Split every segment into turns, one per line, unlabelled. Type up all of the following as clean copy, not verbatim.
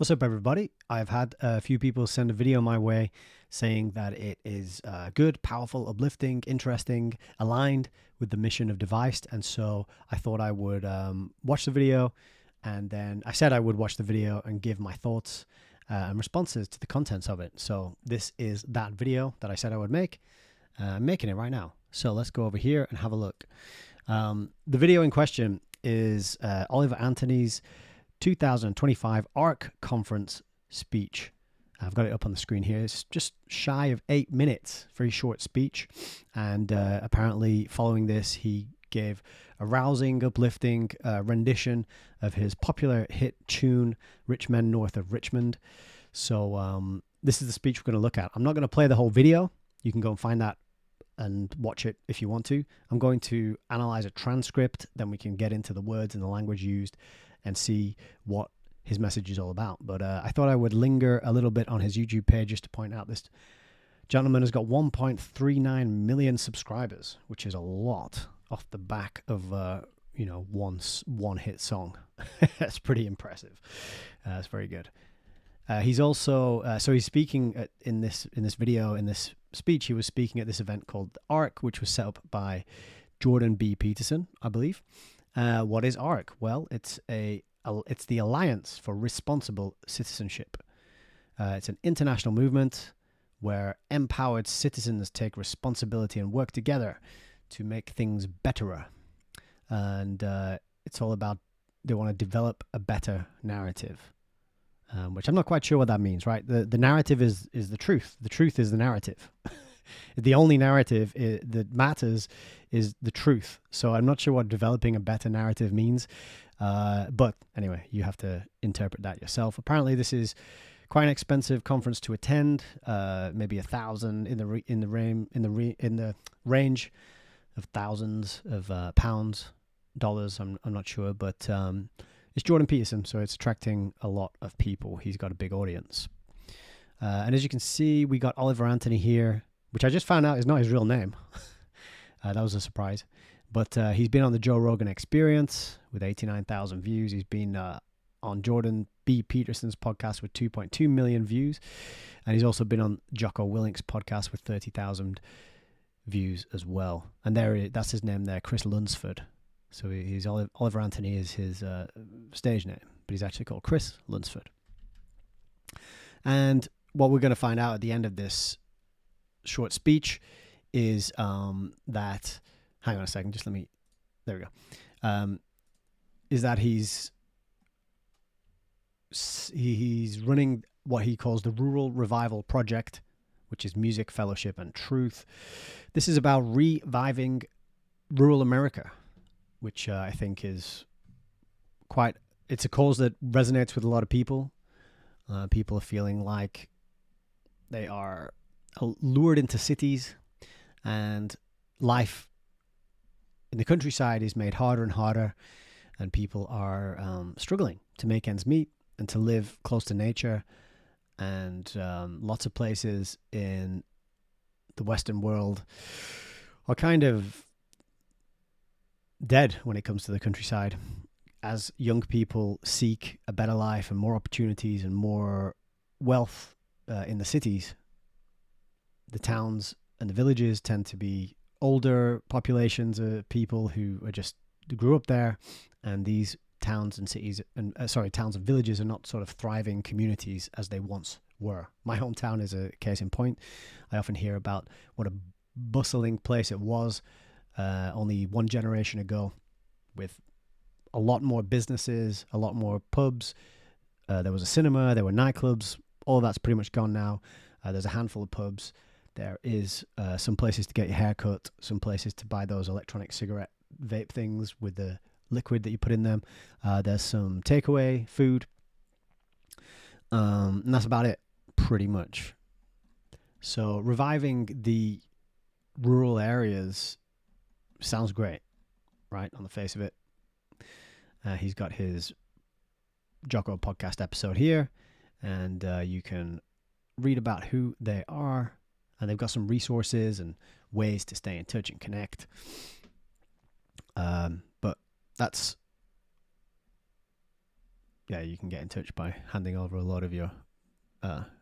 What's up, everybody? I've had a few people send a video my way saying that it is good, powerful, uplifting, interesting, aligned with the mission of Devised. And so I thought I would watch the video. And then I said I would watch the video and give my thoughts and responses to the contents of it. So this is that video that I said I would make. I'm making it right now. So let's go over here and have a look. The video in question is Oliver Anthony's 2025 ARC conference speech. I've got it up on the screen here. It's just shy of 8 minutes, very short speech. And apparently following this, he gave a rousing, uplifting rendition of his popular hit tune, Rich Men North of Richmond. So this is the speech we're going to look at. I'm not going to play the whole video. You can go and find that and watch it if you want to. I'm going to analyze a transcript, then we can get into the words and the language used and see what his message is all about. But I thought I would linger a little bit on his YouTube page just to point out this gentleman has got 1.39 million subscribers, which is a lot off the back of one hit song. That's pretty impressive. It's very good. He's also so he's speaking in this video, in this speech. He was speaking at this event called ARC, which was set up by Jordan B. Peterson, I believe. What is ARC? Well, it's the Alliance for Responsible Citizenship. It's an international movement where empowered citizens take responsibility and work together to make things betterer. And it's all about they want to develop a better narrative, which I'm not quite sure what that means, right? The narrative is the truth. The truth is the narrative. The only narrative that matters is the truth. So I'm not sure what developing a better narrative means. But anyway, you have to interpret that yourself. Apparently, this is quite an expensive conference to attend. Maybe $1,000 in the range of thousands of pounds, dollars. I'm not sure, but it's Jordan Peterson, so it's attracting a lot of people. He's got a big audience. And as you can see, we got Oliver Anthony here, which I just found out is not his real name. That was a surprise. But he's been on the Joe Rogan Experience with 89,000 views. He's been on Jordan B. Peterson's podcast with 2.2 million views. And he's also been on Jocko Willink's podcast with 30,000 views as well. And that's his name there, Chris Lunsford. So he's Oliver Anthony is his stage name, but he's actually called Chris Lunsford. And what we're going to find out at the end of this short speech is that, hang on a second, there we go, is that he's running what he calls the Rural Revival Project, which is music, fellowship, and truth. This is about reviving rural America, which I think is it's a cause that resonates with a lot of people. People are feeling like they are lured into cities, and life in the countryside is made harder and harder, and people are struggling to make ends meet and to live close to nature. And lots of places in the Western world are kind of dead when it comes to the countryside, as young people seek a better life and more opportunities and more wealth in the cities. The towns and the villages tend to be older populations of people who grew up there, and these towns and cities and towns and villages are not sort of thriving communities as they once were. My hometown is a case in point. I often hear about what a bustling place it was only one generation ago, with a lot more businesses, a lot more pubs. There was a cinema, there were nightclubs. All of that's pretty much gone now. There's a handful of pubs. There is some places to get your hair cut, some places to buy those electronic cigarette vape things with the liquid that you put in them. There's some takeaway food. And that's about it, pretty much. So reviving the rural areas sounds great, right, on the face of it. He's got his Jocko podcast episode here, and you can read about who they are, and they've got some resources and ways to stay in touch and connect. But that's yeah, you can get in touch by handing over a lot of your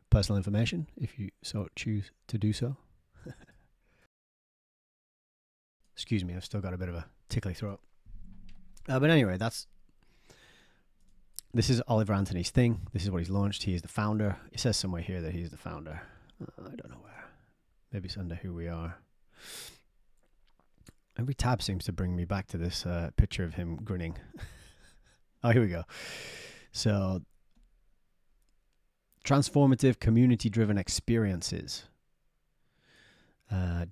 personal information if you so choose to do so. Excuse me, I've still got a bit of a tickly throat. But anyway, this is Oliver Anthony's thing. This is what he's launched. He is the founder. It says somewhere here that he's the founder. I don't know where. Maybe it's under who we are. Every tab seems to bring me back to this picture of him grinning. Oh, here we go. So, transformative, community-driven experiences.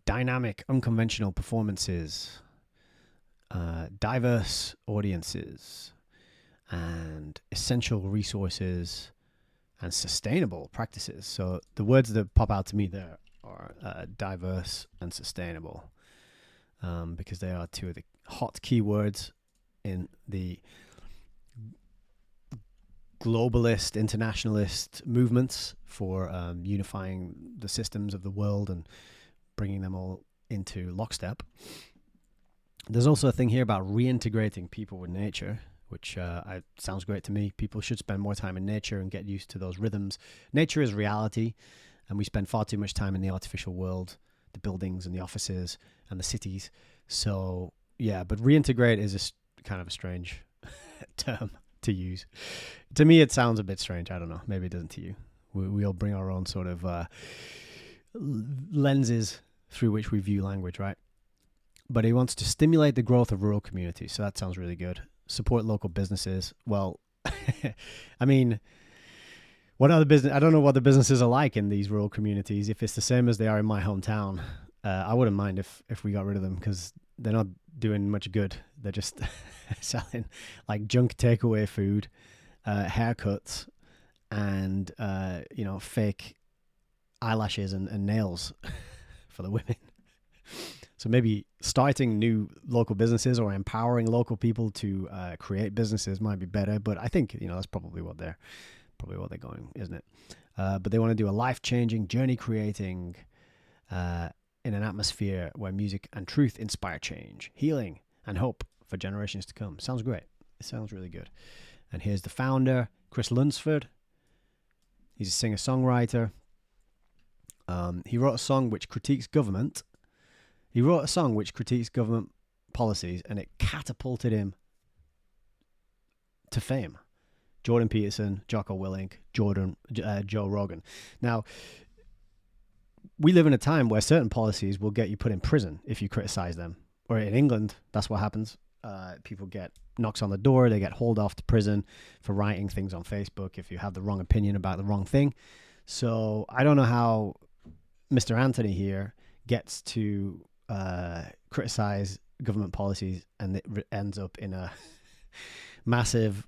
Dynamic, unconventional performances. Diverse audiences. And essential resources and sustainable practices. So the words that pop out to me there are diverse and sustainable, because they are two of the hot keywords in the globalist, internationalist movements for unifying the systems of the world and bringing them all into lockstep. There's also a thing here about reintegrating people with nature, which sounds great to me. People should spend more time in nature and get used to those rhythms. Nature is reality, and we spend far too much time in the artificial world, the buildings and the offices and the cities. So, yeah, but reintegrate is kind of a strange term to use. To me, it sounds a bit strange. I don't know. Maybe it doesn't to you. We all bring our own sort of lenses through which we view language, right? But he wants to stimulate the growth of rural communities. So that sounds really good. Support local businesses. Well, I mean, what other business? I don't know what the businesses are like in these rural communities. If it's the same as they are in my hometown, I wouldn't mind if we got rid of them, because they're not doing much good. They're just selling like junk takeaway food, haircuts, and fake eyelashes and nails for the women. So maybe starting new local businesses or empowering local people to create businesses might be better. But I think that's probably what they're going, isn't it? But they want to do a life-changing, journey-creating in an atmosphere where music and truth inspire change, healing, and hope for generations to come. Sounds great. It sounds really good. And here's the founder, Chris Lunsford. He's a singer-songwriter. He wrote a song which critiques government. He wrote a song which critiques government policies, and it catapulted him to fame. Jordan Peterson, Jocko Willink, Joe Rogan. Now, we live in a time where certain policies will get you put in prison if you criticize them. Or in England, that's what happens. People get knocks on the door, they get hauled off to prison for writing things on Facebook if you have the wrong opinion about the wrong thing. So I don't know how Mr. Anthony here gets to criticize government policies and it ends up in a massive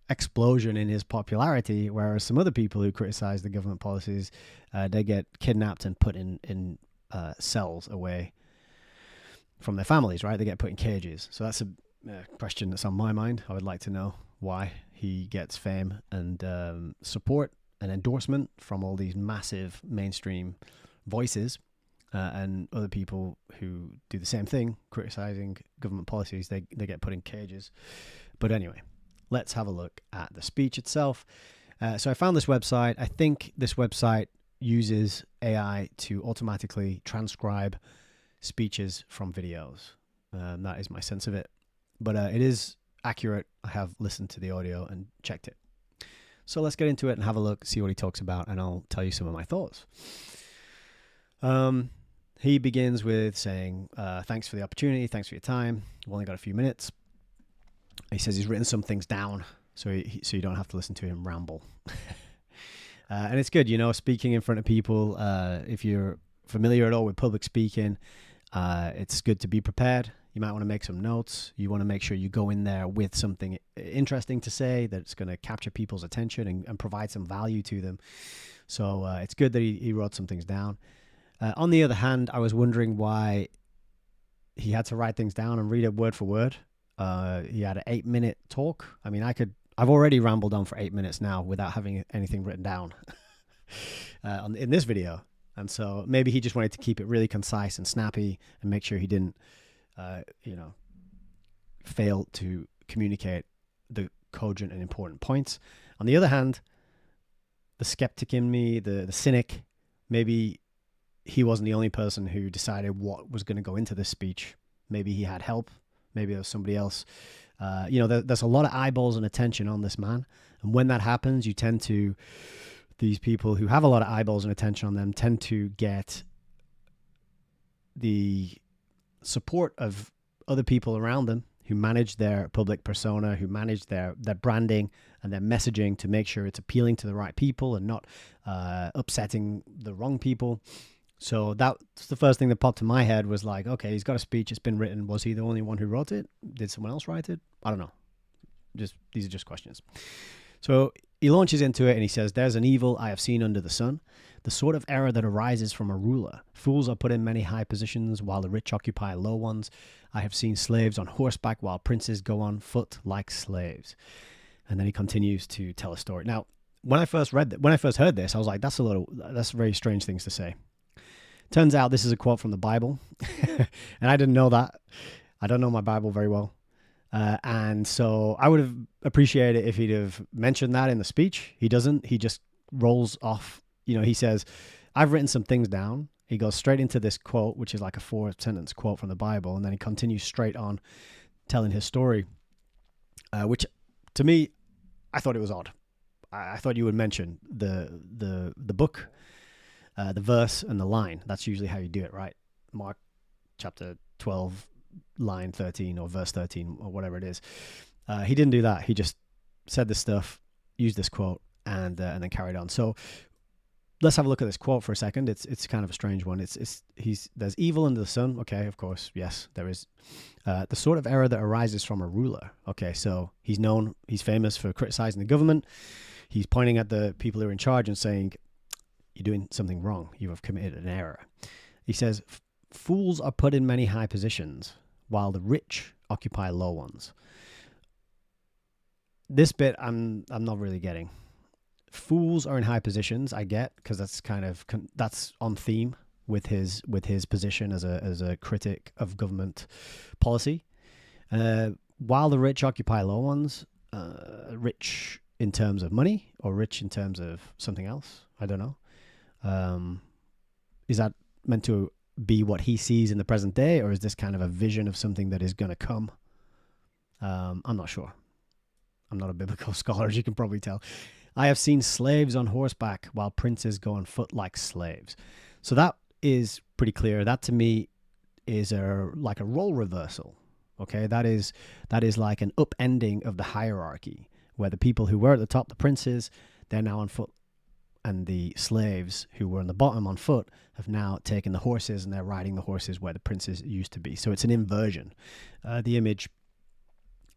explosion in his popularity, whereas some other people who criticize the government policies, they get kidnapped and put in cells away from their families, right? They get put in cages. So that's a question that's on my mind. I would like to know why he gets fame and support and endorsement from all these massive mainstream voices. And other people who do the same thing, criticizing government policies, they get put in cages. But anyway, let's have a look at the speech itself. So I found this website. I think this website uses AI to automatically transcribe speeches from videos. That is my sense of it. But it is accurate. I have listened to the audio and checked it. So let's get into it and have a look, see what he talks about, and I'll tell you some of my thoughts. He begins with saying, thanks for the opportunity, thanks for your time. We've only got a few minutes. He says he's written some things down, so you don't have to listen to him ramble. And it's good, speaking in front of people. If you're familiar at all with public speaking, it's good to be prepared. You might want to make some notes. You want to make sure you go in there with something interesting to say that's going to capture people's attention and provide some value to them. So it's good that he wrote some things down. On the other hand, I was wondering why he had to write things down and read it word for word. He had an 8-minute talk. I mean, I've already rambled on for 8 minutes now without having anything written down in this video. And so maybe he just wanted to keep it really concise and snappy and make sure he didn't, fail to communicate the cogent and important points. On the other hand, the skeptic in me, the cynic, maybe he wasn't the only person who decided what was going to go into this speech. Maybe he had help. Maybe there was somebody else. There's a lot of eyeballs and attention on this man. And when that happens, these people who have a lot of eyeballs and attention on them tend to get the support of other people around them who manage their public persona, who manage their branding and their messaging to make sure it's appealing to the right people and not upsetting the wrong people. So that's the first thing that popped in my head was like, okay, he's got a speech, it's been written. Was he the only one who wrote it? Did someone else write it? I don't know. These are just questions. So he launches into it and he says, there's an evil I have seen under the sun, the sort of error that arises from a ruler. Fools are put in many high positions while the rich occupy low ones. I have seen slaves on horseback while princes go on foot like slaves. And then he continues to tell a story. Now, when I first heard this, I was like, that's very strange things to say. Turns out this is a quote from the Bible. And I didn't know that. I don't know my Bible very well. And so I would have appreciated it if he'd have mentioned that in the speech. He doesn't. He just rolls off. He says, I've written some things down. He goes straight into this quote, which is like a 4-sentence quote from the Bible. And then he continues straight on telling his story, which to me, I thought it was odd. I thought you would mention the book, the verse and the line. That's usually how you do it, right? Mark chapter 12, line 13 or verse 13 or whatever it is. He didn't do that. He just said this stuff, used this quote, and then carried on. So let's have a look at this quote for a second. It's kind of a strange one. There's evil under the sun. Okay, of course, yes, there is. The sort of error that arises from a ruler. Okay, so he's famous for criticizing the government. He's pointing at the people who are in charge and saying, you're doing something wrong. You have committed an error. He says, fools are put in many high positions while the rich occupy low ones. This bit I'm not really getting. Fools are in high positions, I get, because that's on theme with his position as a critic of government policy. While the rich occupy low ones, rich in terms of money or rich in terms of something else, I don't know. Is that meant to be what he sees in the present day, or is this kind of a vision of something that is going to come? I'm not sure. I'm not a biblical scholar, as you can probably tell. I have seen slaves on horseback while princes go on foot like slaves. So that is pretty clear. That to me is like a role reversal. Okay, that is like an upending of the hierarchy, where the people who were at the top, the princes, they're now on foot, and the slaves who were on the bottom on foot have now taken the horses and they're riding the horses where the princes used to be. So it's an inversion. The image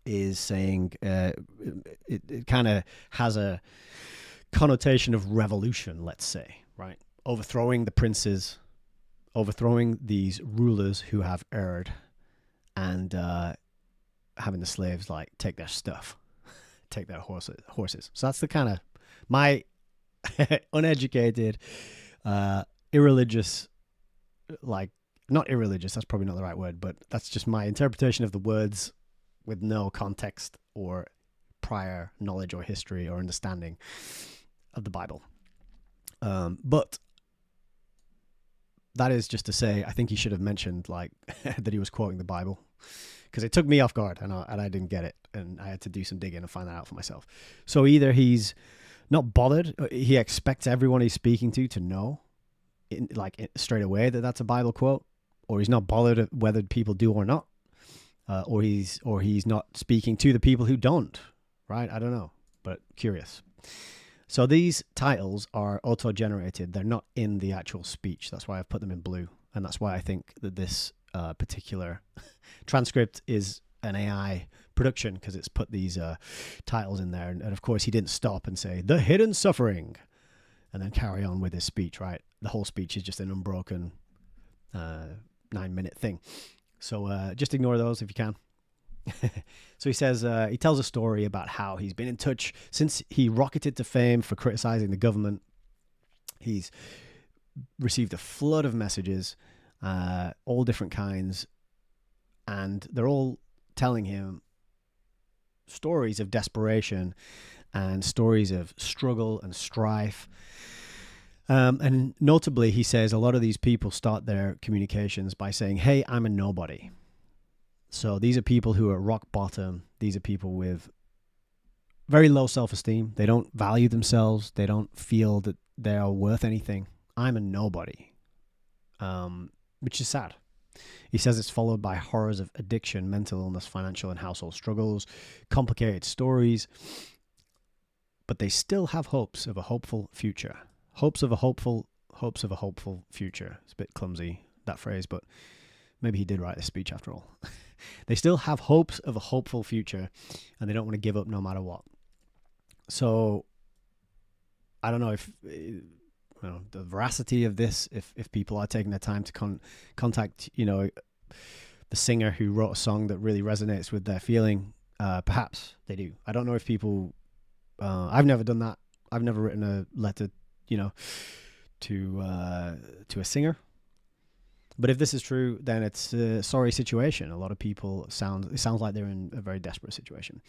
is saying it kind of has a connotation of revolution, let's say, right? Overthrowing the princes, overthrowing these rulers who have erred, and having the slaves like take their stuff, take their horses. So that's the kind of my uneducated, irreligious, like not irreligious, that's probably not the right word, but that's just my interpretation of the words with no context or prior knowledge or history or understanding of the Bible. But that is just to say, I think he should have mentioned like that he was quoting the Bible, because it took me off guard and I didn't get it, and I had to do some digging and find that out for myself. So either he's not bothered, he expects everyone he's speaking to know straight away that that's a Bible quote, or he's not bothered whether people do or not, or he's not speaking to the people who don't, right? I don't know, but curious. So these titles are auto-generated. They're not in the actual speech. That's why I've put them in blue. And that's why I think that this particular transcript is an AI production, because it's put these titles in there. And of course, he didn't stop and say, the hidden suffering, and then carry on with his speech, right? The whole speech is just an unbroken 9-minute thing. So just ignore those if you can. So he says, he tells a story about how he's been in touch since he rocketed to fame for criticizing the government. He's received a flood of messages, all different kinds, and they're all telling him stories of desperation and stories of struggle and strife. And notably, he says a lot of these people start their communications by saying, hey, I'm a nobody. So these are people who are rock bottom. These are people with very low self-esteem. They don't value themselves. They don't feel that they are worth anything. I'm a nobody, which is sad. He says it's followed by horrors of addiction, mental illness, financial and household struggles, complicated stories, but they still have hopes of a hopeful future. Hopes of a hopeful future. It's a bit clumsy, that phrase, but maybe he did write this speech after all. They still have hopes of a hopeful future, and they don't want to give up no matter what. So I don't know if the veracity of this, if people are taking their time to contact, the singer who wrote a song that really resonates with their feeling. Perhaps they do. I don't know if people. I've never done that. I've never written a letter, to a singer. But if this is true, then it's a sorry situation. A lot of people it sounds like they're in a very desperate situation.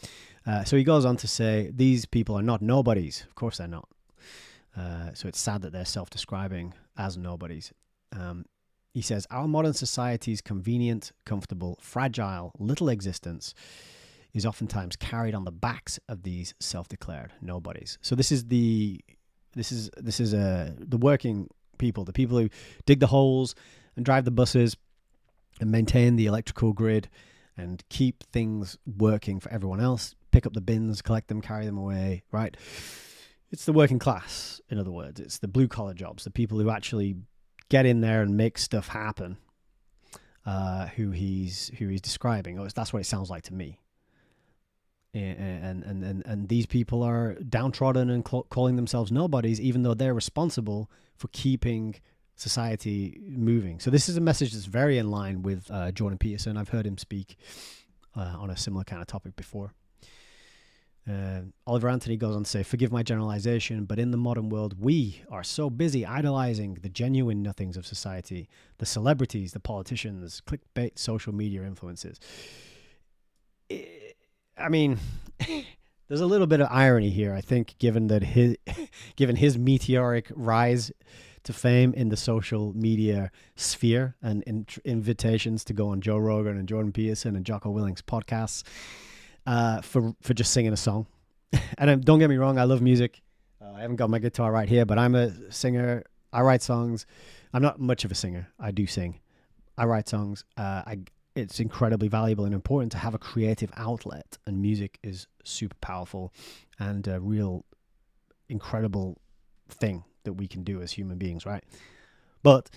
So he goes on to say, these people are not nobodies. Of course they're not. So it's sad that they're self-describing as nobodies. He says, our modern society's convenient, comfortable, fragile, little existence is oftentimes carried on the backs of these self-declared nobodies. So this is the working people, the people who dig the holes and drive the buses and maintain the electrical grid and keep things working for everyone else, pick up the bins, collect them, carry them away, right? It's the working class, in other words. It's the blue-collar jobs, the people who actually get in there and make stuff happen, who he's describing. That's what it sounds like to me. And these people are downtrodden and calling themselves nobodies, even though they're responsible for keeping society moving. So this is a message that's very in line with Jordan Peterson. I've heard him speak on a similar kind of topic before. Oliver Anthony goes on to say, forgive my generalization, but in the modern world, we are so busy idolizing the genuine nothings of society, the celebrities, the politicians, clickbait, social media influencers. I mean, there's a little bit of irony here, I think, given his meteoric rise to fame in the social media sphere and invitations to go on Joe Rogan and Jordan Peterson and Jocko Willink's podcasts for just singing a song. And don't get me wrong, I love music. I haven't got my guitar right here, but I'm a singer. I write songs. I'm not much of a singer. I do sing. I write songs. It's incredibly valuable and important to have a creative outlet, and music is super powerful and a real incredible thing that we can do as human beings, right? But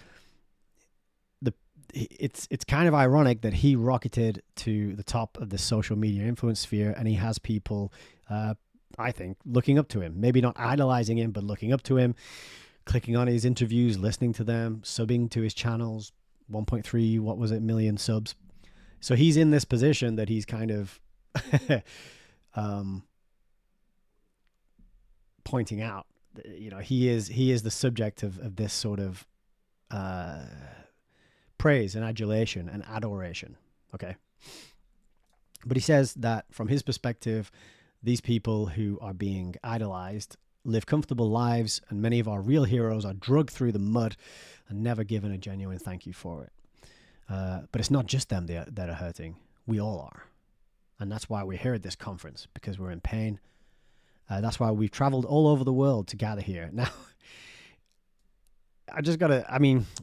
it's kind of ironic that he rocketed to the top of the social media influence sphere, and he has people, I think, looking up to him. Maybe not idolizing him, but looking up to him, clicking on his interviews, listening to them, subbing to his channels, 1.3 million subs. So he's in this position that he's kind of pointing out. He is the subject of this sort of praise and adulation and adoration. Okay. But he says that from his perspective, these people who are being idolized live comfortable lives, and many of our real heroes are drugged through the mud and never given a genuine thank you for it. But it's not just them that are hurting. We all are. And that's why we're here at this conference, because we're in pain. That's why we've traveled all over the world to gather here. Now,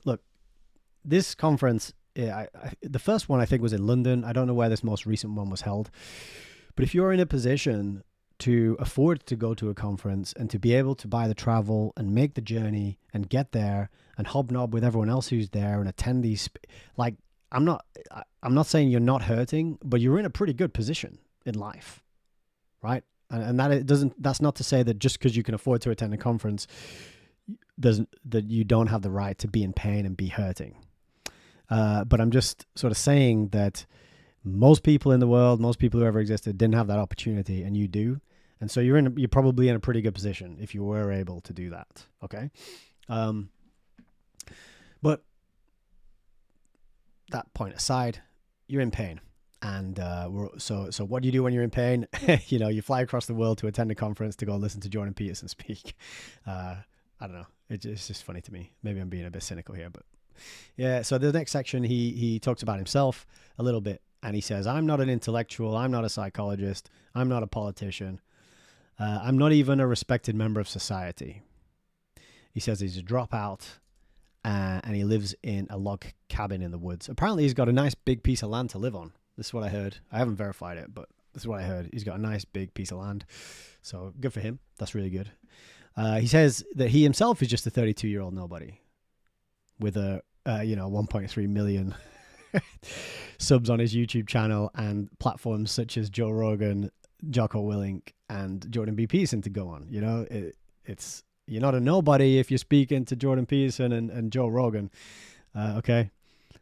look, this conference, the first one I think was in London. I don't know where this most recent one was held. But if you're in a position to afford to go to a conference and to be able to buy the travel and make the journey and get there and hobnob with everyone else who's there and attend these, I'm not saying you're not hurting, but you're in a pretty good position in life, right? And that's not to say that just because you can afford to attend a conference that you don't have the right to be in pain and be hurting. But I'm just sort of saying that most people in the world, most people who ever existed, didn't have that opportunity, and you do. And so you're probably in a pretty good position if you were able to do that. Okay. But that point aside, you're in pain. And so what do you do when you're in pain? You fly across the world to attend a conference to go listen to Jordan Peterson speak. I don't know. It's just funny to me. Maybe I'm being a bit cynical here, but yeah. So the next section, he talks about himself a little bit, and he says, "I'm not an intellectual. I'm not a psychologist. I'm not a politician. I'm not even a respected member of society." He says he's a dropout, and he lives in a log cabin in the woods. Apparently, he's got a nice big piece of land to live on. This is what I heard. I haven't verified it, but this is what I heard. He's got a nice big piece of land. So good for him. That's really good. He says that he himself is just a 32-year-old nobody with 1.3 million subs on his YouTube channel and platforms such as Joe Rogan, Jocko Willink, and Jordan B. Peterson to go on. It's you're not a nobody if you're speaking to Jordan Peterson and Joe Rogan. Okay.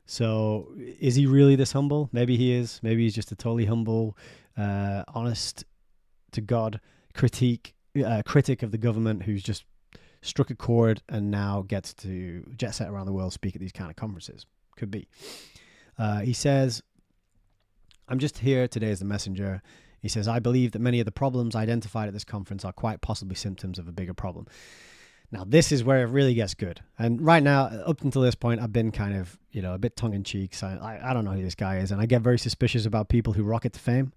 So is he really this humble? Maybe he is. Maybe he's just a totally humble, honest to God critic of the government who's just struck a chord and now gets to jet set around the world, speak at these kind of conferences. Could be. He says, "I'm just here today as the messenger." He says, "I believe that many of the problems identified at this conference are quite possibly symptoms of a bigger problem." Now, this is where it really gets good. And right now, up until this point, I've been kind of, a bit tongue-in-cheek. So I don't know who this guy is. And I get very suspicious about people who rocket to fame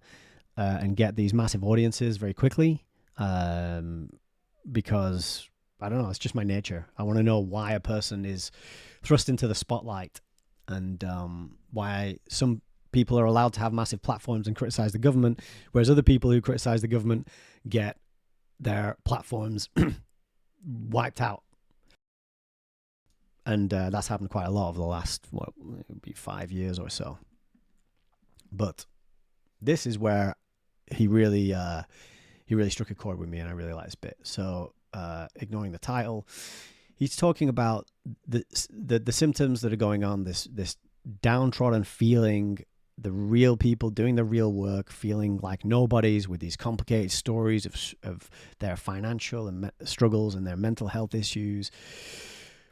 and get these massive audiences very quickly because, I don't know, it's just my nature. I want to know why a person is thrust into the spotlight and why some people are allowed to have massive platforms and criticize the government, whereas other people who criticize the government get their platforms wiped out. And that's happened quite a lot over the last, it would be 5 years or so. But this is where he really struck a chord with me, and I really like this bit. So ignoring the title, he's talking about the symptoms that are going on, this downtrodden feeling, the real people doing the real work, feeling like nobodies with these complicated stories of their financial and struggles and their mental health issues,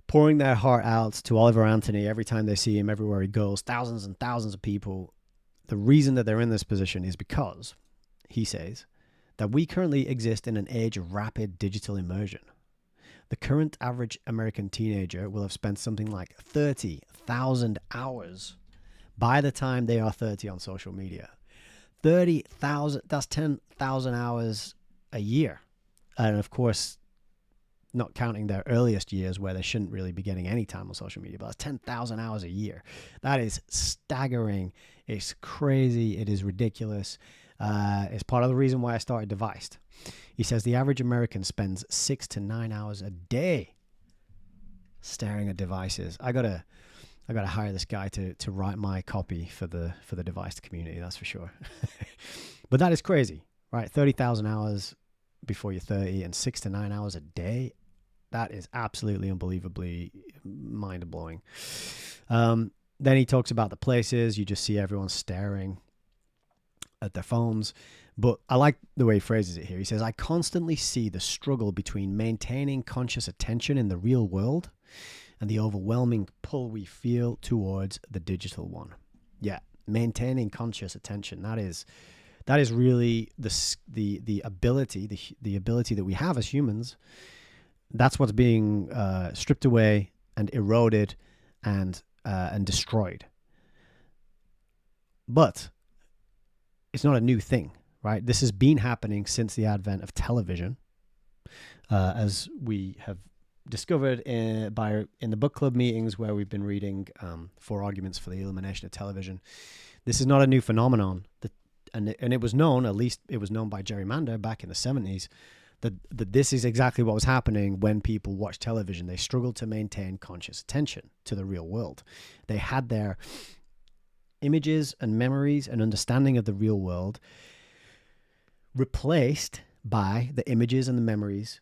pouring their heart out to Oliver Anthony every time they see him, everywhere he goes, thousands and thousands of people. The reason that they're in this position is because, he says, that we currently exist in an age of rapid digital immersion. The current average American teenager will have spent something like 30,000 hours by the time they are 30 on social media. 30,000, that's 10,000 hours a year. And of course, not counting their earliest years where they shouldn't really be getting any time on social media, but that's 10,000 hours a year. That is staggering. It's crazy. It is ridiculous. It's part of the reason why I started Deviced. He says the average American spends 6 to 9 hours a day staring at devices. I gotta hire this guy to write my copy for the Deviced community, that's for sure. But that is crazy, right? 30,000 hours before you're 30 and 6 to 9 hours a day. That is absolutely unbelievably mind-blowing. Then he talks about the places. You just see everyone staring at their phones. But I like the way he phrases it here. He says, "I constantly see the struggle between maintaining conscious attention in the real world and the overwhelming pull we feel towards the digital one." Yeah, maintaining conscious attention. That is really the ability that we have as humans. That's what's being stripped away and eroded and destroyed. But it's not a new thing, right? This has been happening since the advent of television, as we have discovered in the book club meetings where we've been reading 4 Arguments for the Elimination of Television. This is not a new phenomenon. And it was known, at least it was known by gerrymander back in the 70s, that this is exactly what was happening when people watch television. They struggled to maintain conscious attention to the real world. They had their images and memories and understanding of the real world replaced by the images and the memories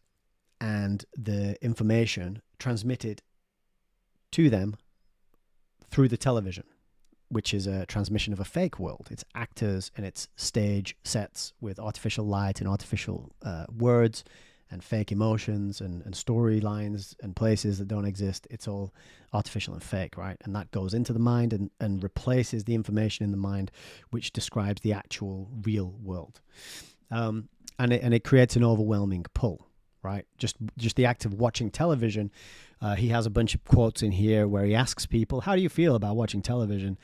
and the information transmitted to them through the television, which is a transmission of a fake world. It's actors and it's stage sets with artificial light and artificial words and fake emotions and storylines and places that don't exist. It's all artificial and fake, right? And that goes into the mind and replaces the information in the mind which describes the actual real world. And it creates an overwhelming pull, right? Just the act of watching television. He has a bunch of quotes in here where he asks people, how do you feel about watching television?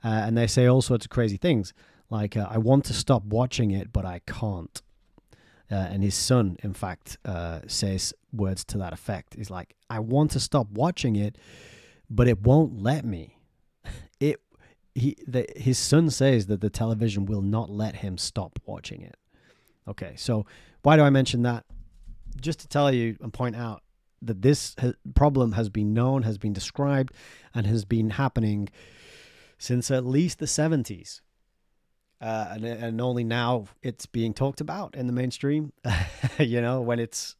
And they say all sorts of crazy things, like, I want to stop watching it, but I can't. And his son, in fact, says words to that effect. He's like, I want to stop watching it, but it won't let me. His son says that the television will not let him stop watching it. Okay, so why do I mention that? Just to tell you and point out that this problem has been known, has been described, and has been happening since at least the 70s. And only now it's being talked about in the mainstream, when it's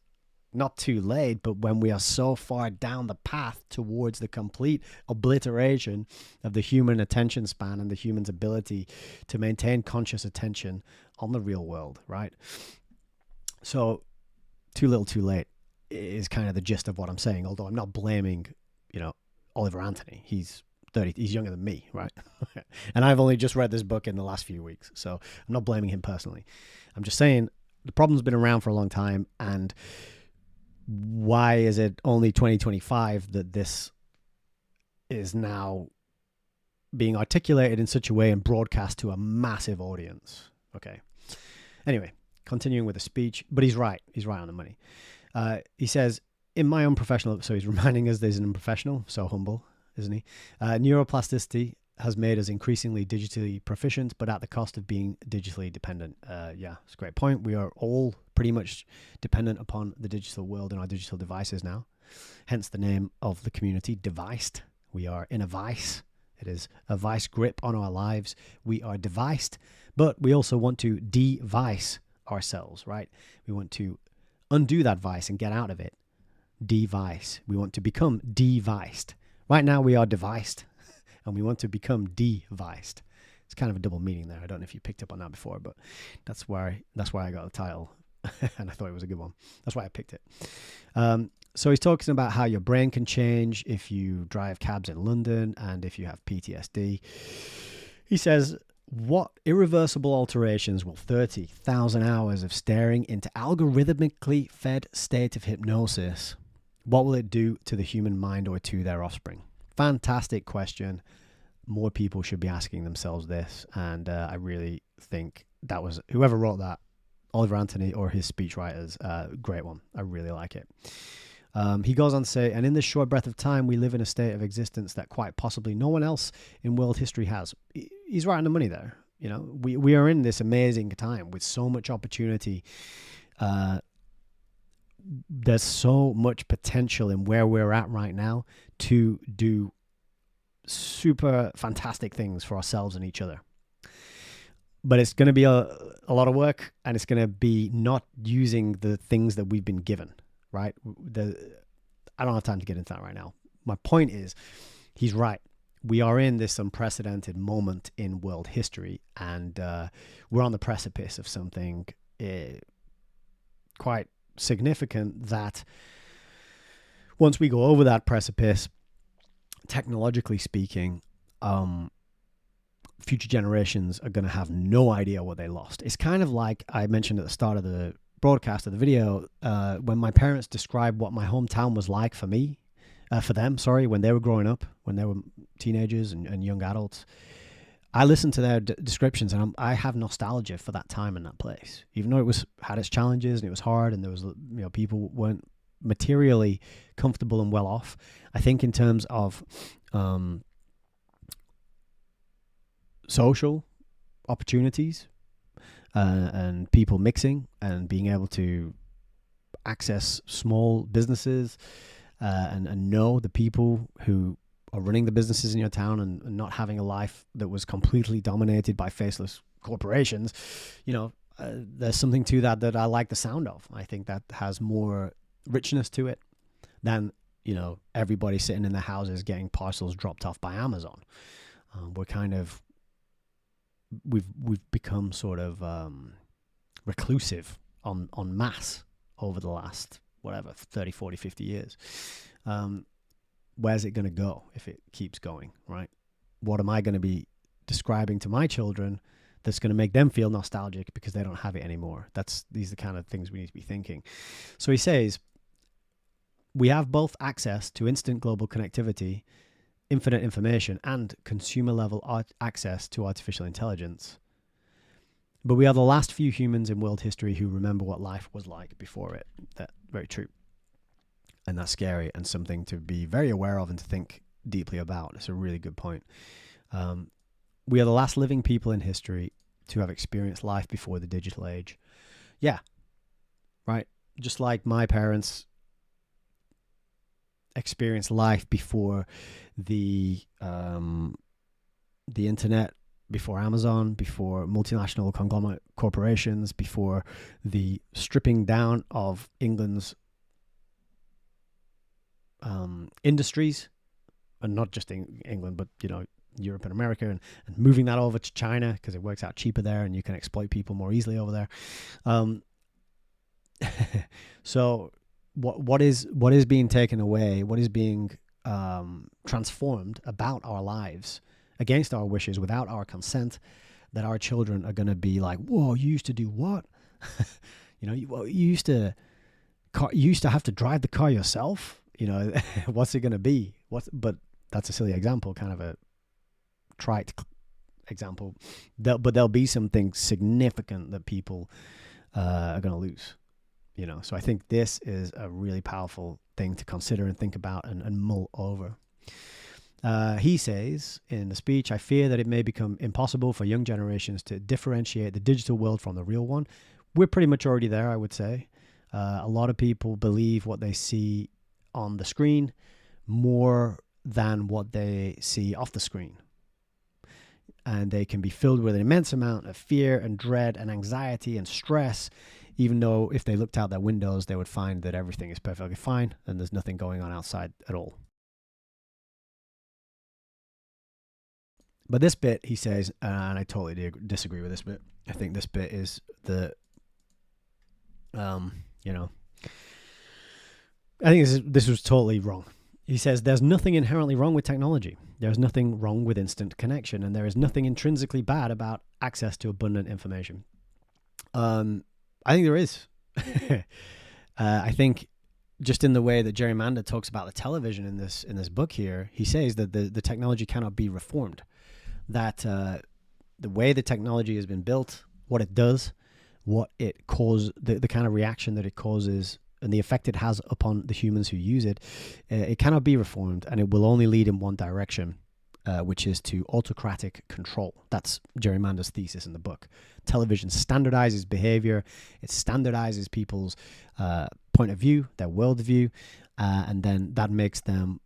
not too late, but when we are so far down the path towards the complete obliteration of the human attention span and the human's ability to maintain conscious attention on the real world, right? So too little, too late is kind of the gist of what I'm saying, although I'm not blaming, Oliver Anthony. He's 30, he's younger than me, right? And I've only just read this book in the last few weeks, so I'm not blaming him personally. I'm just saying the problem's been around for a long time, and why is it only 2025 that this is now being articulated in such a way and broadcast to a massive audience? Okay. Anyway, continuing with the speech, but he's right. He's right on the money. He says, in my unprofessional, so he's reminding us that he's an unprofessional, so humble, isn't he? Neuroplasticity has made us increasingly digitally proficient, but at the cost of being digitally dependent. Yeah, it's a great point. We are all pretty much dependent upon the digital world and our digital devices now. Hence the name of the community, Deviced. We are in a vice. It is a vice grip on our lives. We are deviced, but we also want to device ourselves, right? We want to undo that vice and get out of it. Device. We want to become deviced. Right now we are deviced, and we want to become deviced. It's kind of a double meaning there. I don't know if you picked up on that before, but that's why I got the title, and I thought it was a good one. That's why I picked it. So he's talking about how your brain can change if you drive cabs in London and if you have PTSD. He says, what irreversible alterations will 30,000 hours of staring into algorithmically fed state of hypnosis, what will it do to the human mind or to their offspring? Fantastic question. More people should be asking themselves this. And I really think that was, whoever wrote that, Oliver Anthony or his speechwriters, great one. I really like it. He goes on to say, and in this short breath of time, we live in a state of existence that quite possibly no one else in world history has. He's right on the money there. We are in this amazing time with so much opportunity. There's so much potential in where we're at right now to do super fantastic things for ourselves and each other. But it's going to be a lot of work, and it's going to be not using the things that we've been given, right? I don't have time to get into that right now. My point is, he's right. We are in this unprecedented moment in world history, and we're on the precipice of something quite significant that once we go over that precipice, technologically speaking, future generations are going to have no idea what they lost. It's kind of like I mentioned at the start of the broadcast of the video, when my parents described what my hometown was like for me, for them, when they were growing up, when they were teenagers and young adults. I listened to their descriptions, and I have nostalgia for that time and that place, even though it had its challenges and it was hard, and there was, people weren't materially comfortable and well off. I think in terms of social opportunities and people mixing and being able to access small businesses and know the people who are running the businesses in your town and not having a life that was completely dominated by faceless corporations, there's something to that I like the sound of. I think that has more richness to it than, everybody sitting in their houses getting parcels dropped off by Amazon. We've become sort of reclusive en masse over the last, 30, 40, 50 years. Where's it going to go if it keeps going, right? What am I going to be describing to my children that's going to make them feel nostalgic because they don't have it anymore? These are the kind of things we need to be thinking. So he says, we have both access to instant global connectivity, infinite information, and consumer level access to artificial intelligence. But we are the last few humans in world history who remember what life was like before it. That's very true. And that's scary and something to be very aware of and to think deeply about. It's a really good point. We are the last living people in history to have experienced life before the digital age. Yeah, right. Just like my parents experienced life before the internet, before Amazon, before multinational conglomerate corporations, before the stripping down of England's industries, and not just in England, but Europe and America, and moving that over to China because it works out cheaper there, and you can exploit people more easily over there. So what is being taken away? What is being transformed about our lives against our wishes, without our consent, that our children are going to be like, whoa, you used to do what? You used to have to drive the car yourself. What's it going to be? But that's a silly example, kind of a trite example. But there'll be something significant that people are going to lose. So I think this is a really powerful thing to consider and think about and mull over. He says in the speech, I fear that it may become impossible for young generations to differentiate the digital world from the real one. We're pretty much already there, I would say. A lot of people believe what they see on the screen more than what they see off the screen. And they can be filled with an immense amount of fear and dread and anxiety and stress, even though if they looked out their windows, they would find that everything is perfectly fine and there's nothing going on outside at all. But this bit, he says, and I totally disagree with this bit. I think this bit is I think this was totally wrong. He says, there's nothing inherently wrong with technology. There's nothing wrong with instant connection, and there is nothing intrinsically bad about access to abundant information. I think there is. I think just in the way that Gerrymander talks about the television in this book here, he says that the technology cannot be reformed. That the way the technology has been built, what it does, what it causes, the kind of reaction that it causes, and the effect it has upon the humans who use it, it cannot be reformed, and it will only lead in one direction, which is to autocratic control. That's Gerrymander's thesis in the book. Television standardizes behavior. It standardizes people's point of view, their worldview, and then that makes them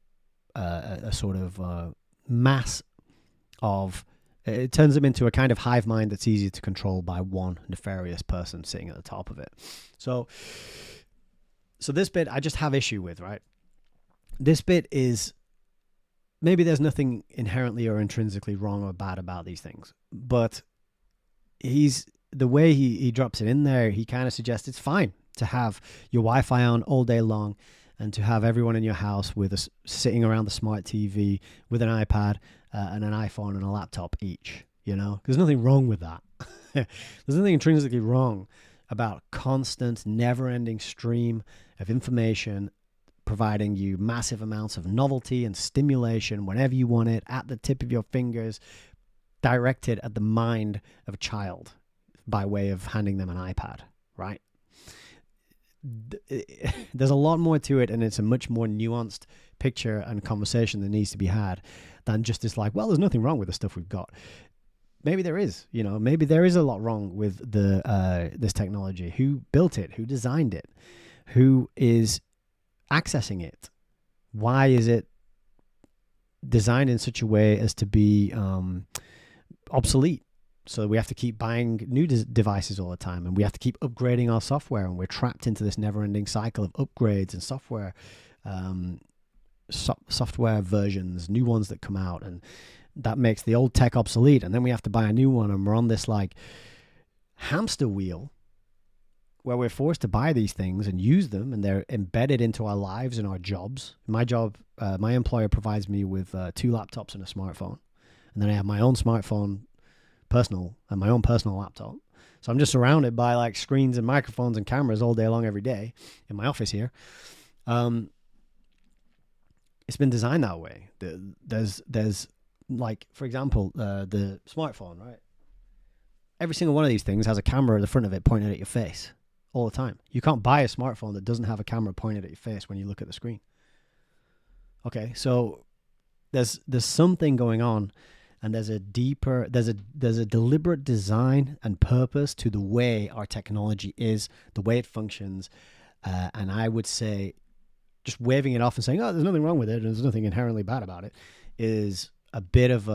a sort of mass of... It turns them into a kind of hive mind that's easy to control by one nefarious person sitting at the top of it. So this bit I just have issue with, right? This bit is, maybe there's nothing inherently or intrinsically wrong or bad about these things, but the way he drops it in there, he kind of suggests it's fine to have your Wi-Fi on all day long and to have everyone in your house sitting around the smart TV with an iPad and an iPhone and a laptop each. There's nothing wrong with that. There's nothing intrinsically wrong about constant, never-ending stream of information providing you massive amounts of novelty and stimulation whenever you want it, at the tip of your fingers, directed at the mind of a child by way of handing them an iPad, right? There's a lot more to it, and it's a much more nuanced picture and conversation that needs to be had than just this there's nothing wrong with the stuff we've got. Maybe there is, maybe there is a lot wrong with this technology. Who built it? Who designed it? Who is accessing it? Why is it designed in such a way as to be obsolete? So we have to keep buying new devices all the time, and we have to keep upgrading our software, and we're trapped into this never-ending cycle of upgrades and software versions, new ones that come out, and that makes the old tech obsolete, and then we have to buy a new one, and we're on this hamster wheel where we're forced to buy these things and use them, and they're embedded into our lives and our jobs. My job, my employer provides me with 2 laptops and a smartphone. And then I have my own smartphone, personal, and my own personal laptop. So I'm just surrounded by like screens and microphones and cameras all day long, every day in my office here. It's been designed that way. There's like, for example, the smartphone, right? Every single one of these things has a camera at the front of it pointed at your face all the time. You can't buy a smartphone that doesn't have a camera pointed at your face when you look at the screen. Okay, so there's something going on, and there's a deliberate design and purpose to the way our technology is, the way it functions, and I would say just waving it off and saying, oh, there's nothing wrong with it, there's nothing inherently bad about it, is a bit of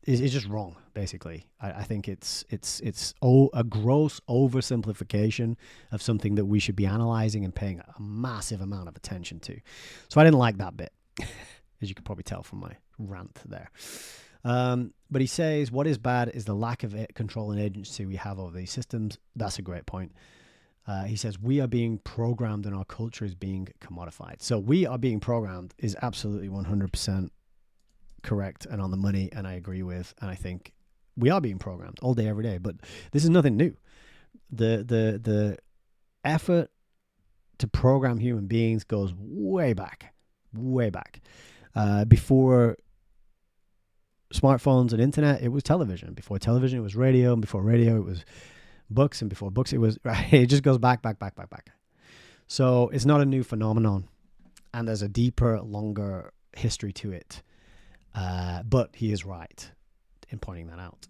it's just wrong, basically. I think it's a gross oversimplification of something that we should be analyzing and paying a massive amount of attention to. So I didn't like that bit, as you could probably tell from my rant there. But he says, what is bad is the lack of control and agency we have over these systems. That's a great point. He says, we are being programmed and our culture is being commodified. So we are being programmed is absolutely 100% correct and on the money, and I agree with, and I think we are being programmed all day, every day, but this is nothing new. The effort to program human beings goes way back. Before smartphones and internet, it was television. Before television, it was radio, and before radio, it was books, and before books, it was, right, it just goes back. So it's not a new phenomenon, and there's a deeper, longer history to it. But he is right in pointing that out.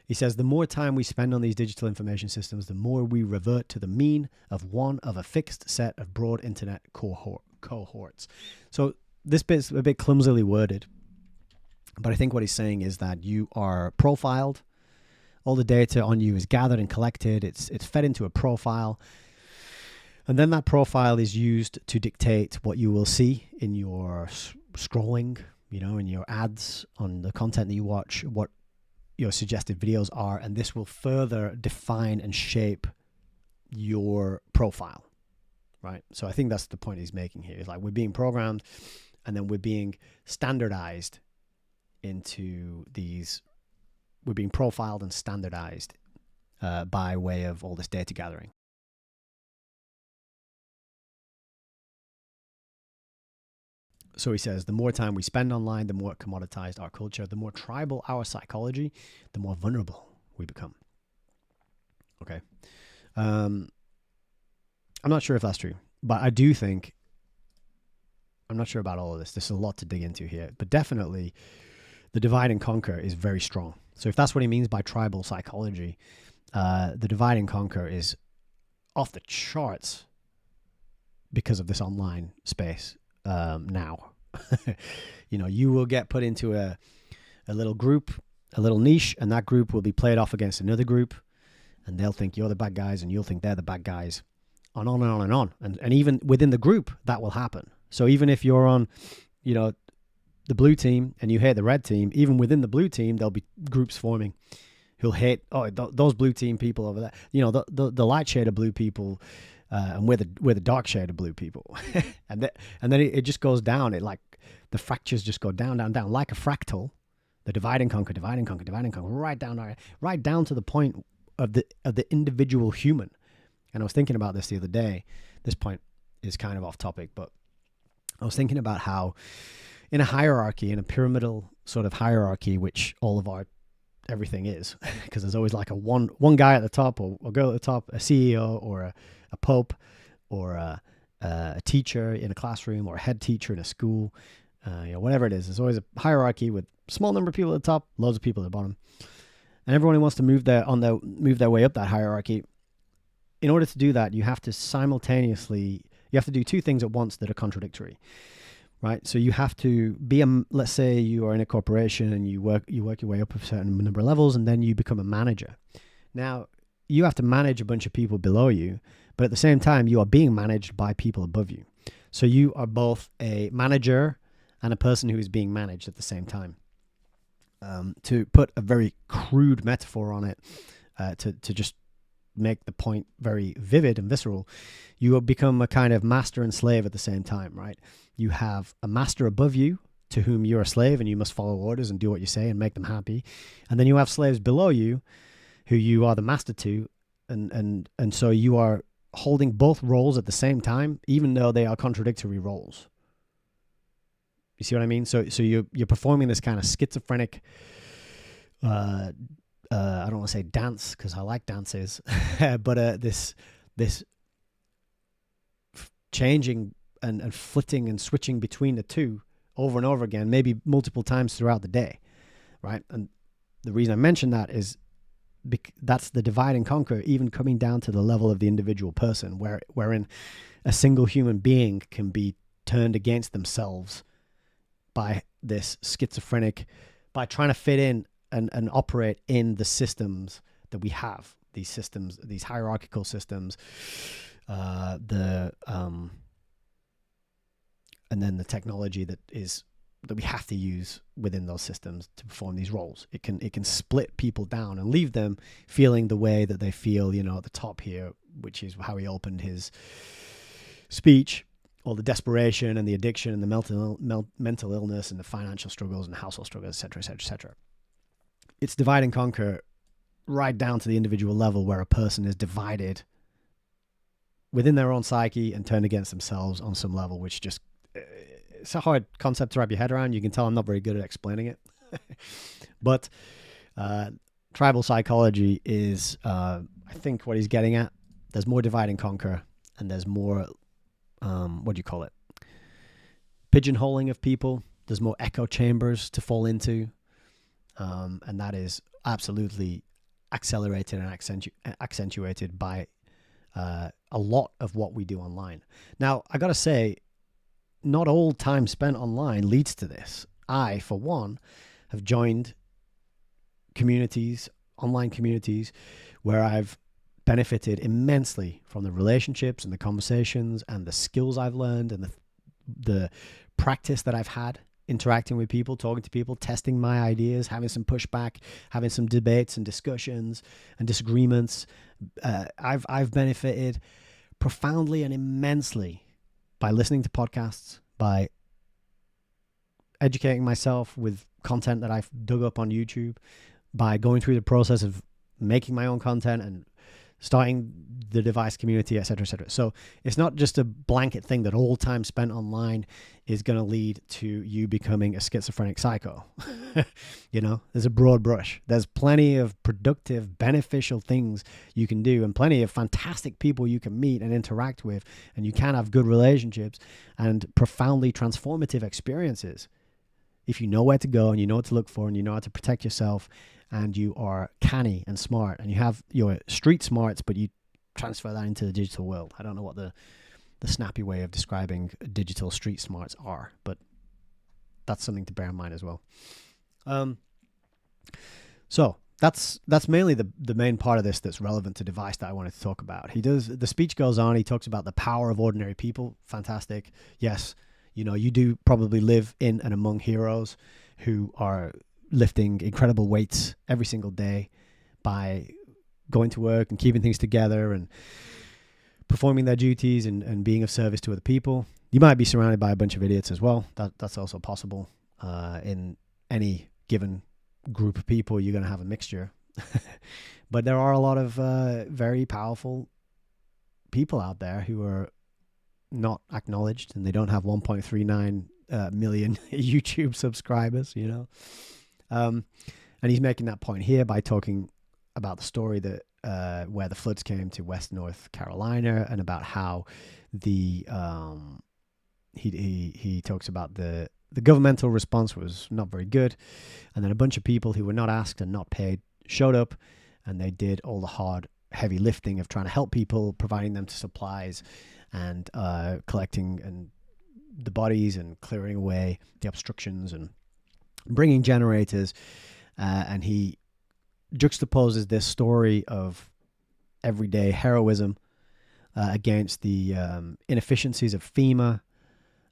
He says, the more time we spend on these digital information systems, the more we revert to the mean of one of a fixed set of broad internet cohorts. So this bit's a bit clumsily worded, but I think what he's saying is that you are profiled. All the data on you is gathered and collected. It's fed into a profile. And then that profile is used to dictate what you will see in your scrolling, in your ads, on the content that you watch, what your suggested videos are, and this will further define and shape your profile, right? So I think that's the point he's making here. It's like we're being programmed, and then we're being standardized into these. We're being profiled and standardized by way of all this data gathering. So he says, the more time we spend online, the more commoditized our culture, the more tribal our psychology, the more vulnerable we become. Okay. I'm not sure if that's true, but I do think, I'm not sure about all of this. There's a lot to dig into here, but definitely the divide and conquer is very strong. So if that's what he means by tribal psychology, the divide and conquer is off the charts because of this online space. Now, you will get put into a little group, a little niche, and that group will be played off against another group, and they'll think you're the bad guys and you'll think they're the bad guys, and on and on and on. And even within the group, that will happen. So even if you're on, the blue team and you hate the red team, even within the blue team, there'll be groups forming who'll hate, those blue team people over there, the light shade of blue people, and we're the dark shade of blue people. and then it just goes down. It like the fractures just go down like a fractal. The divide and conquer, right down to the point of the individual human. And I was thinking about this the other day. This point is kind of off topic, but I was thinking about how in a hierarchy, in a pyramidal sort of hierarchy, which all of our everything is, because there's always like a one guy at the top or a girl at the top, a CEO or a pope or a teacher in a classroom or a head teacher in a school, whatever it is. There's always a hierarchy with a small number of people at the top, loads of people at the bottom, and everyone who wants to move their way up that hierarchy. In order to do that, you have to do two things at once that are contradictory, right? So you have to be let's say you are in a corporation and you work your way up a certain number of levels, and then you become a manager. Now you have to manage a bunch of people below you, but at the same time, you are being managed by people above you. So you are both a manager and a person who is being managed at the same time. To put a very crude metaphor on it, to just make the point very vivid and visceral, you will become a kind of master and slave at the same time, right? You have a master above you to whom you're a slave and you must follow orders and do what you say and make them happy. And then you have slaves below you who you are the master to. And so you are holding both roles at the same time, even though they are contradictory roles. You see what I mean? So you're performing this kind of schizophrenic, I don't want to say dance because I like dances, but this changing and flitting and switching between the two over and over again, maybe multiple times throughout the day, right? And the reason I mention that is that's the divide and conquer, even coming down to the level of the individual person, wherein a single human being can be turned against themselves by this schizophrenic, by trying to fit in and operate in the systems that we have, these systems, these hierarchical systems, and then the technology that we have to use within those systems to perform these roles. It can split people down and leave them feeling the way that they feel, at the top here, which is how he opened his speech. All the desperation and the addiction and the mental illness and the financial struggles and the household struggles, et cetera, et cetera, et cetera. It's divide and conquer right down to the individual level, where a person is divided within their own psyche and turned against themselves on some level, which just, it's a hard concept to wrap your head around. You can tell I'm not very good at explaining it. But tribal psychology is, I think, what he's getting at. There's more divide and conquer, and there's more, pigeonholing of people. There's more echo chambers to fall into. And that is absolutely accelerated and accentuated by a lot of what we do online. Now, I got to say, not all time spent online leads to this. I, for one, have joined communities, online communities, where I've benefited immensely from the relationships and the conversations and the skills I've learned and the practice that I've had interacting with people, talking to people, testing my ideas, having some pushback, having some debates and discussions and disagreements. I've benefited profoundly and immensely by listening to podcasts, by educating myself with content that I've dug up on YouTube, by going through the process of making my own content and starting the device community, et cetera, et cetera. So it's not just a blanket thing that all time spent online is going to lead to you becoming a schizophrenic psycho. There's a broad brush. There's plenty of productive, beneficial things you can do and plenty of fantastic people you can meet and interact with, and you can have good relationships and profoundly transformative experiences if you know where to go and you know what to look for and you know how to protect yourself, and you are canny and smart, and you have your street smarts, but you transfer that into the digital world. I don't know what the snappy way of describing digital street smarts are, but that's something to bear in mind as well. So that's mainly the main part of this that's relevant to device that I wanted to talk about. The speech goes on. He talks about the power of ordinary people. Fantastic. Yes. You do probably live in and among heroes who are lifting incredible weights every single day by going to work and keeping things together and performing their duties and being of service to other people. You might be surrounded by a bunch of idiots as well. That's also possible. In any given group of people, you're going to have a mixture. But there are a lot of very powerful people out there who are not acknowledged, and they don't have 1.39 million YouTube subscribers, and he's making that point here by talking about the story that where the floods came to West North Carolina, and about how he talks about the governmental response was not very good, and then a bunch of people who were not asked and not paid showed up, and they did all the hard, heavy lifting of trying to help people, providing them to supplies and collecting and the bodies and clearing away the obstructions and bringing generators, and he juxtaposes this story of everyday heroism against the inefficiencies of FEMA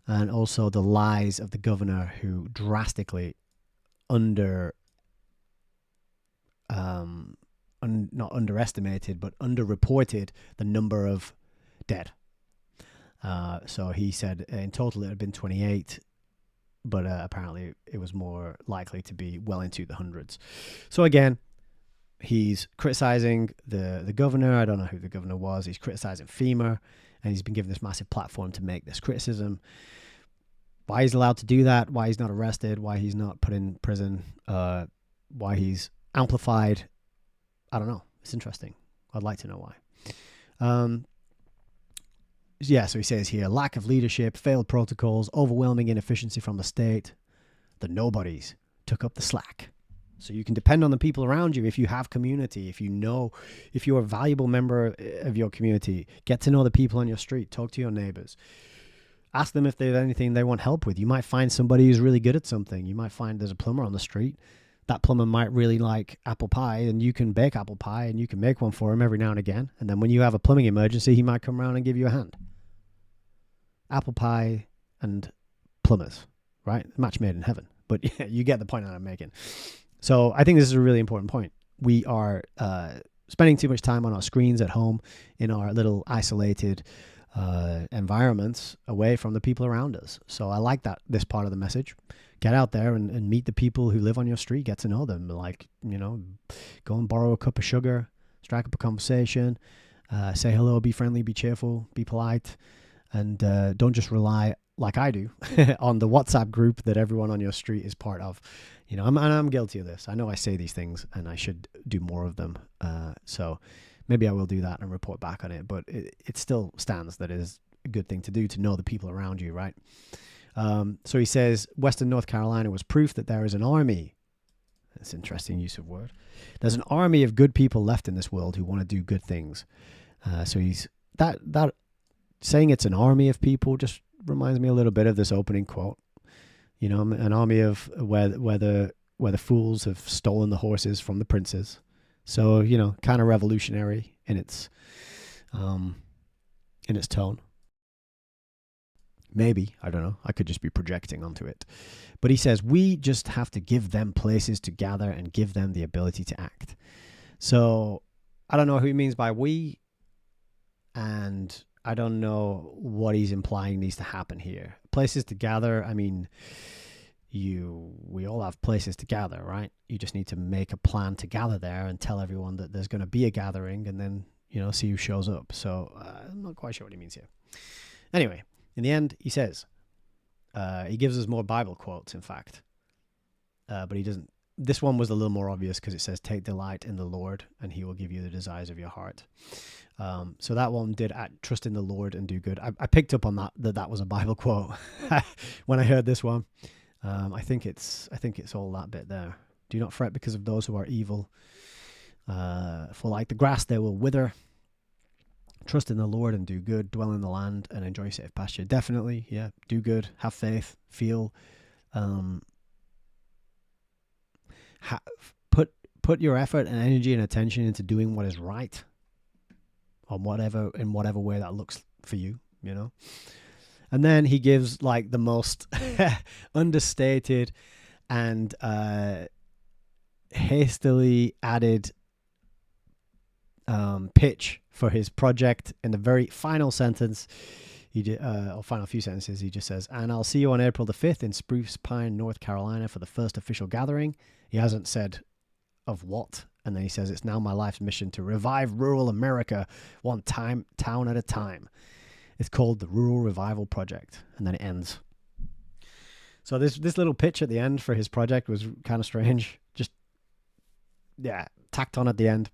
and also the lies of the governor, who drastically not underestimated, but underreported the number of dead. So he said in total it had been 28, but apparently it was more likely to be well into the hundreds. So again, he's criticizing the governor. I don't know who the governor was. He's criticizing FEMA, and he's been given this massive platform to make this criticism. Why he's allowed to do that, why he's not arrested, why he's not put in prison, why he's amplified, I don't know. It's interesting. I'd like to know why. So he says here, lack of leadership, failed protocols, overwhelming inefficiency from the state. The nobodies took up the slack. So you can depend on the people around you if you have community, if you're a valuable member of your community, get to know the people on your street, talk to your neighbors. Ask them if there's anything they want help with. You might find somebody who's really good at something. You might find there's a plumber on the street. That plumber might really like apple pie, and you can bake apple pie, and you can make one for him every now and again. And then when you have a plumbing emergency, he might come around and give you a hand. Apple pie and plumbers, right? Match made in heaven. But yeah, you get the point that I'm making. So I think this is a really important point. We are spending too much time on our screens at home in our little isolated environments away from the people around us. So I like this part of the message. Get out there and meet the people who live on your street. Get to know them. Like, go and borrow a cup of sugar, strike up a conversation, say hello, be friendly, be cheerful, be polite, and don't just rely, like I do, on the WhatsApp group that everyone on your street is part of. I'm guilty of this. I know I say these things and I should do more of them. So maybe I will do that and report back on it. But it still stands that it is a good thing to do, to know the people around you, right? So he says, Western North Carolina was proof that there is an army. That's an interesting use of word. There's an army of good people left in this world who want to do good things. So he's that saying it's an army of people just reminds me a little bit of this opening quote. An army of where the fools have stolen the horses from the princes. So, kind of revolutionary in its tone. Maybe, I don't know. I could just be projecting onto it. But he says, we just have to give them places to gather and give them the ability to act. So I don't know who he means by we, and I don't know what he's implying needs to happen here. Places to gather, I mean, we all have places to gather, right? You just need to make a plan to gather there and tell everyone that there's going to be a gathering, and then, see who shows up. So I'm not quite sure what he means here. Anyway, in the end, he says, he gives us more Bible quotes, in fact. But he doesn't. This one was a little more obvious because it says, take delight in the Lord and he will give you the desires of your heart. So that one did trust in the Lord and do good. I picked up on that was a Bible quote when I heard this one. I think it's all that bit there. Do not fret because of those who are evil. For like the grass, they will wither. Trust in the Lord and do good. Dwell in the land and enjoy safe pasture. Definitely, yeah. Do good. Have faith. Feel. Put your effort and energy and attention into doing what is right, in whatever way that looks for you. And then he gives like the most understated and hastily added pitch for his project. In the very final sentence, or final few sentences, he just says, and I'll see you on April the 5th in Spruce Pine, North Carolina for the first official gathering. He hasn't said of what. And then he says, it's now my life's mission to revive rural America one town at a time. It's called the Rural Revival Project. And then it ends. So this little pitch at the end for his project was kind of strange. Just, tacked on at the end.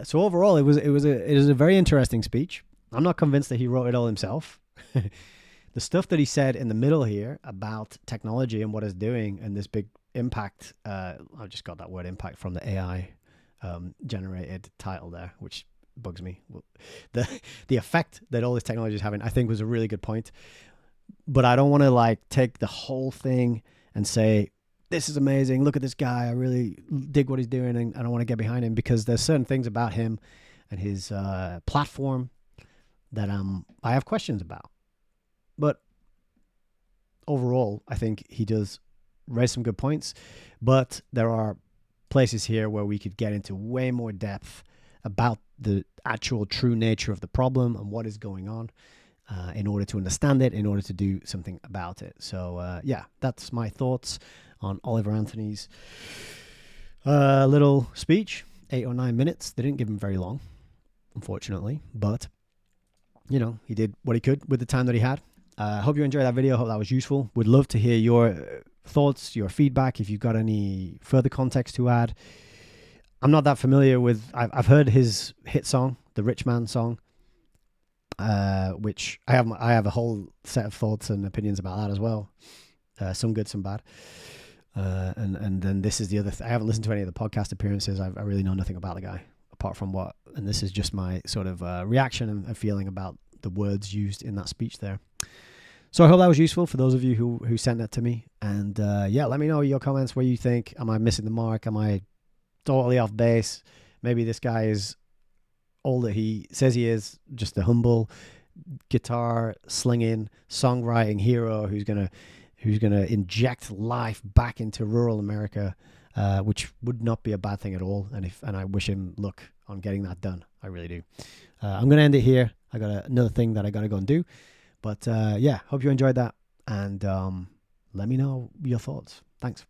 So overall, it was a very interesting speech. I'm not convinced that he wrote it all himself. The stuff that he said in the middle here about technology and what it's doing and this big impact, I just got that word impact from the AI generated title there, which bugs me. The effect that all this technology is having, I think, was a really good point. But I don't want to take the whole thing and say, this is amazing, look at this guy, I really dig what he's doing, and I don't want to get behind him, because there's certain things about him and his platform that I have questions about. But overall, I think he does raise some good points, but there are places here where we could get into way more depth about the actual true nature of the problem and what is going on in order to understand it, in order to do something about it. So yeah, that's my thoughts on Oliver Anthony's little speech, 8 or 9 minutes. They didn't give him very long, unfortunately, but you know, he did what he could with the time that he had. Hope you enjoyed that video. Hope that was useful. Would love to hear your thoughts, your feedback, if you've got any further context to add. I'm not that familiar with, I've heard his hit song, the Rich Man song, which I have a whole set of thoughts and opinions about that as well. Some good, some bad. And then this is the other I haven't listened to any of the podcast appearances. I really know nothing about the guy apart from what, and this is just my sort of reaction and feeling about the words used in that speech there. So I hope that was useful for those of you who sent that to me. And yeah, let me know your comments, what you think. Am I missing the mark? Am I totally off base? Maybe this guy is all that he says he is, just a humble guitar slinging songwriting hero who's gonna inject life back into rural America, which would not be a bad thing at all. And I wish him luck on getting that done. I really do. I'm gonna end it here. I got another thing that I gotta go and do. But yeah, hope you enjoyed that, and let me know your thoughts. Thanks.